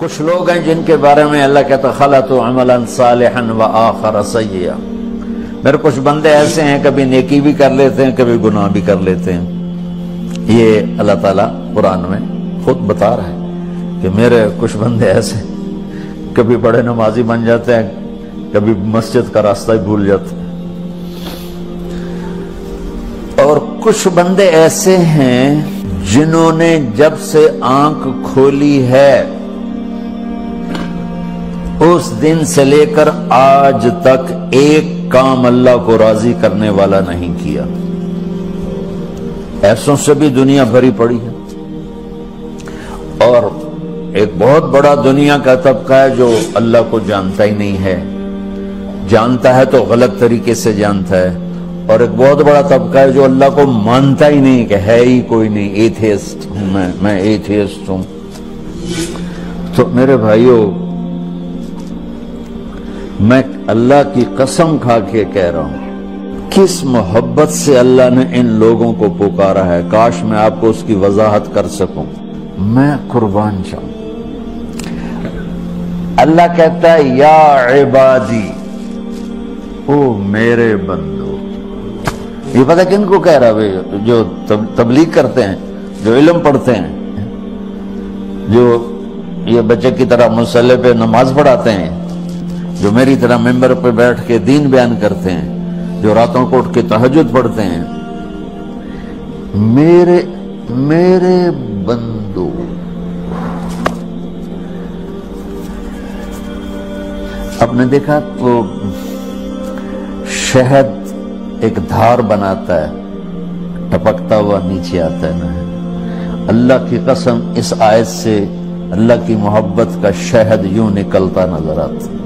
کچھ لوگ ہیں جن کے بارے میں اللہ کہتا خلطوا عملا صالحا وآخر سیئا، میرے کچھ بندے ایسے ہیں کبھی نیکی بھی کر لیتے ہیں کبھی گناہ بھی کر لیتے ہیں۔ یہ اللہ تعالیٰ قرآن میں خود بتا رہا ہے کہ میرے کچھ بندے ایسے کبھی بڑے نمازی بن جاتے ہیں کبھی مسجد کا راستہ ہی بھول جاتے ہیں، اور کچھ بندے ایسے ہیں جنہوں نے جب سے آنکھ کھولی ہے اس دن سے لے کر آج تک ایک کام اللہ کو راضی کرنے والا نہیں کیا۔ ایسوں سے بھی دنیا بھری پڑی ہے، اور ایک بہت بڑا دنیا کا طبقہ ہے جو اللہ کو جانتا ہی نہیں ہے، جانتا ہے تو غلط طریقے سے جانتا ہے، اور ایک بہت بڑا طبقہ ہے جو اللہ کو مانتا ہی نہیں کہ ہے ہی کوئی نہیں، ایتھیسٹ ہوں میں ایتھیسٹ ہوں۔ تو میرے بھائیوں، میں اللہ کی قسم کھا کے کہہ رہا ہوں، کس محبت سے اللہ نے ان لوگوں کو پکارا ہے، کاش میں آپ کو اس کی وضاحت کر سکوں، میں قربان جاؤں۔ اللہ کہتا ہے یا عبادی، او میرے بندو۔ یہ پتہ کن کو کہہ رہا ہے؟ جو تبلیغ کرتے ہیں، جو علم پڑھتے ہیں، جو یہ بچے کی طرح مصلی پہ نماز پڑھاتے ہیں، جو میری طرح ممبر پہ بیٹھ کے دین بیان کرتے ہیں، جو راتوں کو اٹھ کے تہجد پڑھتے ہیں۔ میرے بندو، آپ نے دیکھا وہ شہد ایک دھار بناتا ہے، ٹپکتا ہوا نیچے آتا ہے نا۔ اللہ کی قسم اس آیت سے اللہ کی محبت کا شہد یوں نکلتا نظر آتا ہے۔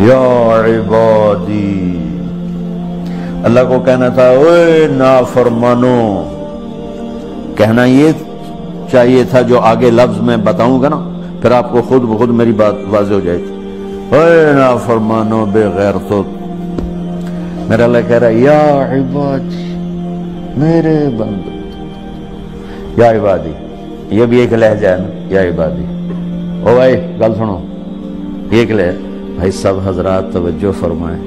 یا عبادی، اللہ کو کہنا تھا اوے نافرمانو، کہنا یہ چاہیے تھا جو آگے لفظ میں بتاؤں گا نا، پھر آپ کو خود بخود میری بات واضح ہو جائے گی۔ اوے نافرمانو بے غیرتو، میرا اللہ کہہ رہا ہے یا عبادی، میرے بندو، یا عبادی، یہ بھی ایک لہجہ ہے نا، یا عبادی۔ او بھائی گل سنو، یہ ایک لہجہ، بھائی سب حضرات توجہ فرمائیں،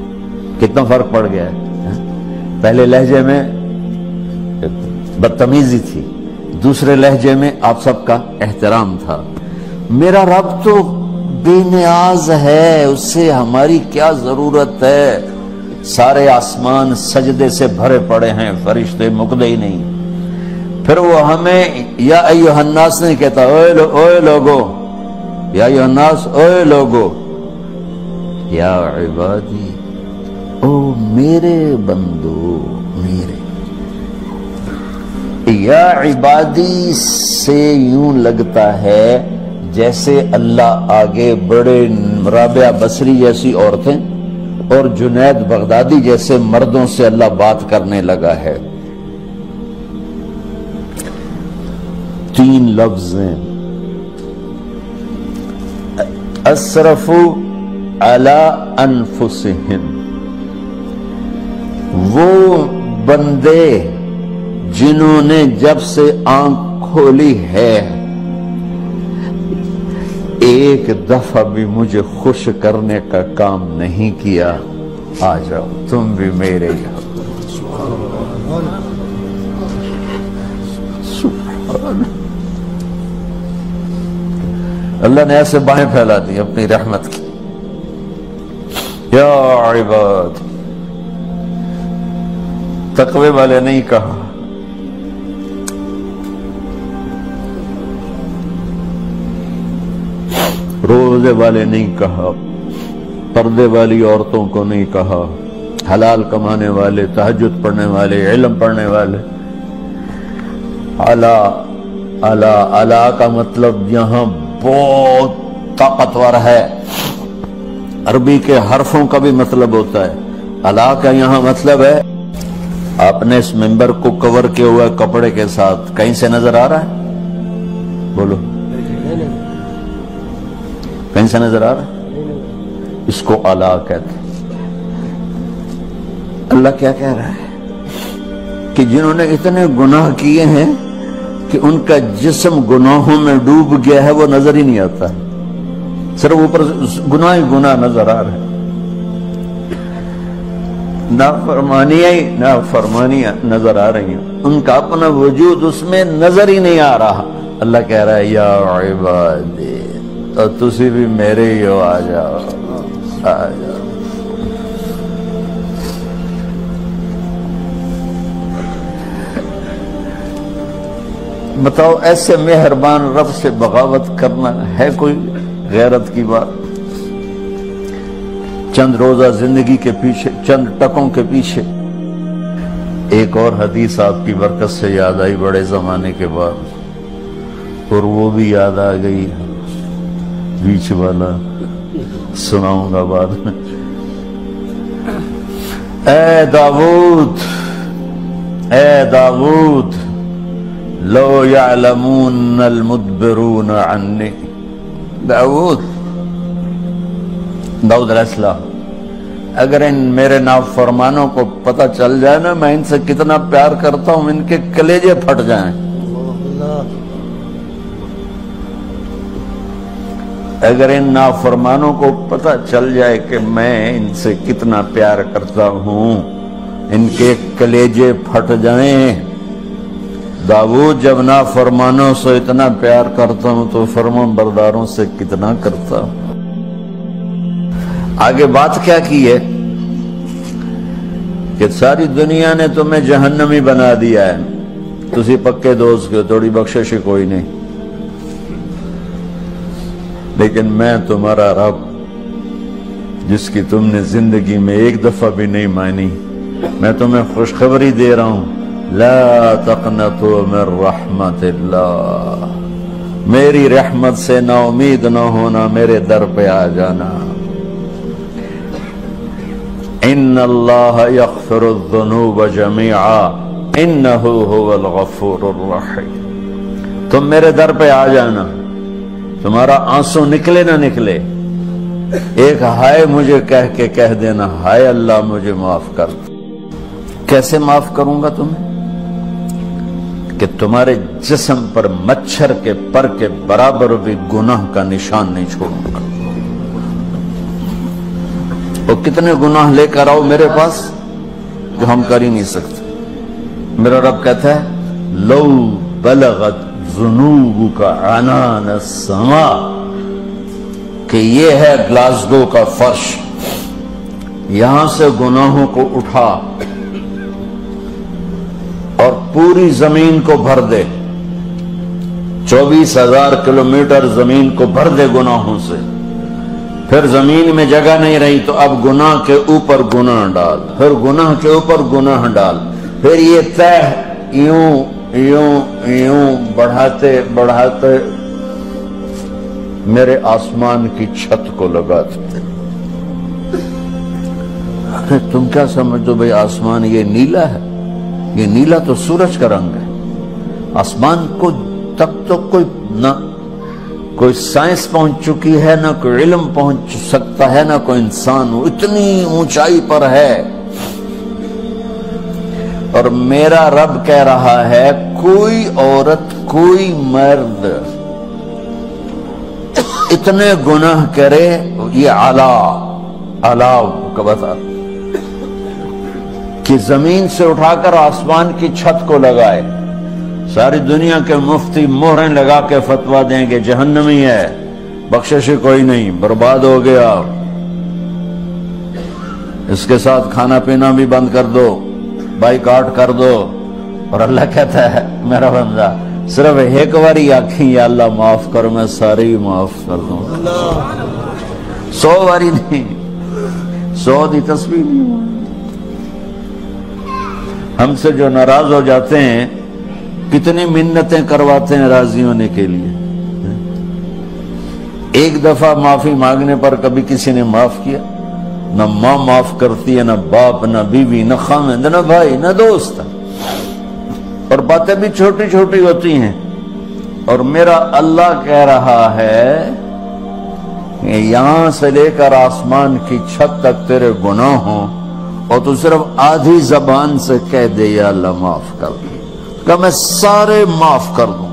کتنا فرق پڑ گیا ہے۔ پہلے لہجے میں بدتمیزی تھی، دوسرے لہجے میں آپ سب کا احترام تھا۔ میرا رب تو بے نیاز ہے، اس سے ہماری کیا ضرورت ہے، سارے آسمان سجدے سے بھرے پڑے ہیں، فرشتے مکدے ہی نہیں۔ پھر وہ ہمیں یا ایھا الناس نہیں کہتا، اوے لوگو، یا ایھا الناس، اوے لوگو، یا عبادی، او میرے بندو، میرے۔ یا عبادی سے یوں لگتا ہے جیسے اللہ آگے بڑے رابعہ بصری جیسی عورتیں اور جنید بغدادی جیسے مردوں سے اللہ بات کرنے لگا ہے۔ 3 لفظ ہیں، اسرفوا علی انفسہم، وہ بندے جنہوں نے جب سے آنکھ کھولی ہے ایک دفعہ بھی مجھے خوش کرنے کا کام نہیں کیا، آ جاؤ تم بھی میرے یہاں۔ اللہ نے ایسے بائیں پھیلا دی اپنی رحمت کی۔ یا عباد، تقوی والے نہیں کہا، روزے والے نہیں کہا، پردے والی عورتوں کو نہیں کہا، حلال کمانے والے، تہجد پڑھنے والے، علم پڑھنے والے۔ اعلیٰ کا مطلب یہاں بہت طاقتور ہے، عربی کے حرفوں کا بھی مطلب ہوتا ہے۔ اعلیٰ کا یہاں مطلب ہے آپ نے اس ممبر کو کور کیا ہوا ہے کپڑے کے ساتھ، کہیں سے نظر آ رہا ہے؟ بولو، کہیں سے نظر آ رہا ہے؟ اس کو اعلیٰ کہتے ہیں۔ اللہ کیا کہہ رہا ہے کہ جنہوں نے اتنے گناہ کیے ہیں کہ ان کا جسم گناہوں میں ڈوب گیا ہے، وہ نظر ہی نہیں آتا، صرف اوپر گناہ ہی گناہ نظر آ رہا ہے، نافرمانیاں نظر آ رہی ہیں، ان کا اپنا وجود اس میں نظر ہی نہیں آ رہا۔ اللہ کہہ رہا ہے یا عبادی، تو تسی بھی میرے ہی ہو، آ جاؤ آ جاؤ۔ بتاؤ ایسے مہربان رب سے بغاوت کرنا ہے کوئی غیرت کی بات؟ چند روزہ زندگی کے پیچھے، چند ٹکوں کے پیچھے ایک اور حدیث آپ کی برکت سے یاد آئی بڑے زمانے کے بعد، اور وہ بھی یاد آ گئی، بیچ والا سناؤں گا بعد میں۔ اے داؤد، اے داؤد، لو یعلمون المدبرون عنی، داؤد علیہ السلام، اگر ان میرے نافرمانوں کو پتہ چل جائے نا میں ان سے کتنا پیار کرتا ہوں، ان کے کلیجے پھٹ جائیں۔ اگر ان نافرمانوں کو پتہ چل جائے کہ میں ان سے کتنا پیار کرتا ہوں، ان کے کلیجے پھٹ جائیں۔ داؤد جب نافرمانوں سے اتنا پیار کرتا ہوں تو فرمان برداروں سے کتنا کرتا ہوں۔ آگے بات کیا کی ہے کہ ساری دنیا نے تمہیں جہنمی بنا دیا ہے، تسی پکے دوست کے، تھوڑی بخشش کوئی نہیں، لیکن میں تمہارا رب جس کی تم نے زندگی میں ایک دفعہ بھی نہیں مانی، میں تمہیں خوشخبری دے رہا ہوں، لا تقنطوا من رحمت اللہ، میری رحمت سے نا امید نہ ہونا، میرے در پہ آ جانا۔ ان اللہ یغفر الذنوب جميعا انہ هو الغفور الرحیم، تم میرے در پہ آ جانا، تمہارا آنسو نکلے نہ نکلے، ایک ہائے مجھے کہہ دینا، ہائے اللہ مجھے معاف کر۔ کیسے معاف کروں گا تمہیں؟ کہ تمہارے جسم پر مچھر کے پر کے برابر بھی گناہ کا نشان نہیں چھوڑوں گا۔ اور کتنے گناہ لے کر آؤ میرے پاس جو ہم کر ہی نہیں سکتے۔ میرا رب کہتا ہے لو بلغت ذنوبک عنان السماء، کہ یہ ہے گلاسگو کا فرش، یہاں سے گناہوں کو اٹھا اور پوری زمین کو بھر دے، 24,000 کلومیٹر زمین کو بھر دے گناہوں سے، پھر زمین میں جگہ نہیں رہی تو اب گناہ کے اوپر گناہ ڈال، پھر گناہ کے اوپر گناہ ڈال، پھر یہ تہ یوں یوں یوں بڑھاتے بڑھاتے میرے آسمان کی چھت کو لگاتے۔ تم کیا سمجھو بھئی آسمان یہ نیلا ہے؟ یہ نیلا تو سورج کا رنگ ہے۔ آسمان کو تک تو کوئی سائنس پہنچ چکی ہے، نہ کوئی علم پہنچ سکتا ہے، نہ کوئی انسان، وہ اتنی اونچائی پر ہے۔ اور میرا رب کہہ رہا ہے کوئی عورت کوئی مرد اتنے گناہ کرے، یہ اعلیٰ کا بتا کہ زمین سے اٹھا کر آسمان کی چھت کو لگائے، ساری دنیا کے مفتی مہریں لگا کے فتویٰ دیں کہ جہنمی ہے، بخشش کوئی نہیں، برباد ہو گیا، اس کے ساتھ کھانا پینا بھی بند کر دو، بائیکاٹ کر دو۔ اور اللہ کہتا ہے میرا بندہ صرف ایک باری آنکھیں یا اللہ معاف کر، میں سارے ہی معاف کر دوں، 100 باری نہیں، 100 دی تسبیح نہیں۔ ہم سے جو ناراض ہو جاتے ہیں کتنی منتیں کرواتے ہیں راضی ہونے کے لیے، ایک دفعہ معافی مانگنے پر کبھی کسی نے معاف کیا؟ نہ ماں معاف کرتی ہے، نہ باپ، نہ بیوی، نہ خاوند، نہ بھائی، نہ دوست، اور باتیں بھی چھوٹی چھوٹی ہوتی ہیں۔ اور میرا اللہ کہہ رہا ہے کہ یہاں سے لے کر آسمان کی چھت تک تیرے گناہوں اور تو صرف آدھی زبان سے کہہ دے یا اللہ معاف کر دے، کہ میں سارے معاف کر دوں،